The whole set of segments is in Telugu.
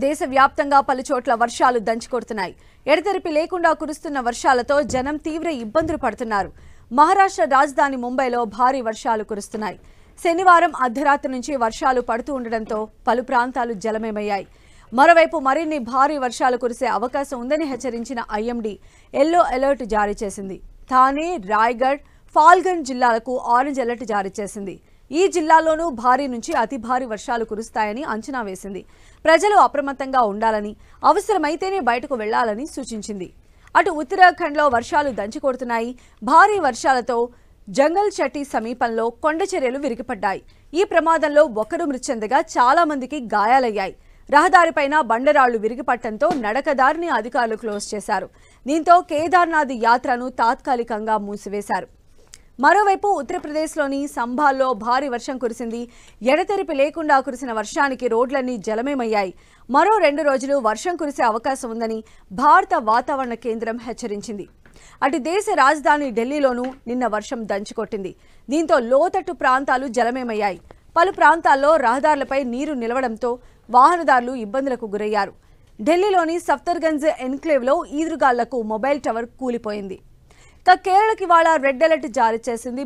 దేశవ్యాప్తంగా పలు చోట్ల వర్షాలు దంచుకొడుతున్నాయి. ఎడతెరిపి లేకుండా కురుస్తున్న వర్షాలతో జనం తీవ్ర ఇబ్బందులు పడుతున్నారు. మహారాష్ట్ర రాజధాని ముంబైలో భారీ వర్షాలు కురుస్తున్నాయి. శనివారం అర్ధరాత్రి నుంచి వర్షాలు పడుతూ ఉండడంతో పలు ప్రాంతాలు జలమయమయ్యాయి. మరోవైపు మరిన్ని భారీ వర్షాలు కురిసే అవకాశం ఉందని హెచ్చరించిన ఐఎండీ ఎల్లో అలర్ట్ జారీ చేసింది. థానే, రాయ్గఢ్, ఫాల్గన్ జిల్లాలకు ఆరెంజ్ అలర్ట్ జారీ చేసింది. ఈ జిల్లాల్లోనూ భారీ నుంచి అతి భారీ వర్షాలు కురుస్తాయని అంచనా వేసింది. ప్రజలు అప్రమత్తంగా ఉండాలని, అవసరమైతేనే బయటకు వెళ్లాలని సూచించింది. అటు ఉత్తరాఖండ్లో వర్షాలు దంచుకొడుతున్నాయి. భారీ వర్షాలతో జంగల్ చట్టి సమీపంలో కొండ చర్యలు విరిగిపడ్డాయి. ఈ ప్రమాదంలో ఒకరు మృతి చెందగా చాలా మందికి గాయాలయ్యాయి. రహదారిపైన బండరాళ్లు విరిగిపట్టడంతో నడకదారిని అధికారులు క్లోజ్ చేశారు. దీంతో కేదార్నాథ్ యాత్రను తాత్కాలికంగా మూసివేశారు. మరోవైపు ఉత్తరప్రదేశ్లోని సంభాల్లో భారీ వర్షం కురిసింది. ఎడతెరిపి లేకుండా కురిసిన వర్షానికి రోడ్లన్నీ జలమయమయ్యాయి. మరో 2 రోజులు వర్షం కురిసే అవకాశం ఉందని భారత వాతావరణ కేంద్రం హెచ్చరించింది. అటు దేశ రాజధాని ఢిల్లీలోనూ నిన్న వర్షం దంచుకొట్టింది. దీంతో లోతట్టు ప్రాంతాలు జలమయమయ్యాయి. పలు ప్రాంతాల్లో రహదారులపై నీరు నిలవడంతో వాహనదారులు ఇబ్బందులకు గురయ్యారు. ఢిల్లీలోని సఫ్దర్గంజ్ ఎన్క్లేవ్లో ఈదురుగాళ్లకు మొబైల్ టవర్ కూలిపోయింది. కేరళకి ఇవాళ రెడ్ అలర్ట్ జారీ చేసింది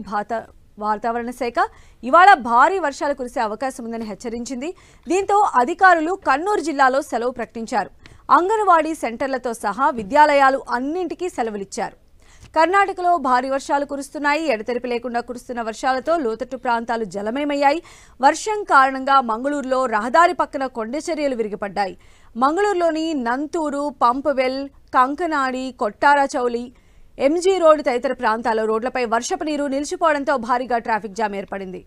వాతావరణ శాఖ. ఇవాళ భారీ వర్షాలు కురిసే అవకాశం ఉందని హెచ్చరించింది. దీంతో అధికారులు కన్నూరు జిల్లాలో సెలవు ప్రకటించారు. అంగన్వాడీ సెంటర్లతో సహా విద్యాలయాలు అన్నింటికీ సెలవులిచ్చారు. కర్ణాటకలో భారీ వర్షాలు కురుస్తున్నాయి. ఎడతెరిపి లేకుండా కురుస్తున్న వర్షాలతో లోతట్టు ప్రాంతాలు జలమయమయ్యాయి. వర్షం కారణంగా మంగళూరులో రహదారి పక్కన కొండ చర్యలు విరిగిపడ్డాయి. మంగళూరులోని నంతూరు, పంపవెల్, కంకనాడి, కొట్టారచౌలి, ఎంజీ రోడ్ తదితర ప్రాంతాల్లో రోడ్లపై వర్షపు నీరు నిలిచిపోవడంతో భారీగా ట్రాఫిక్ జామ్ ఏర్పడింది.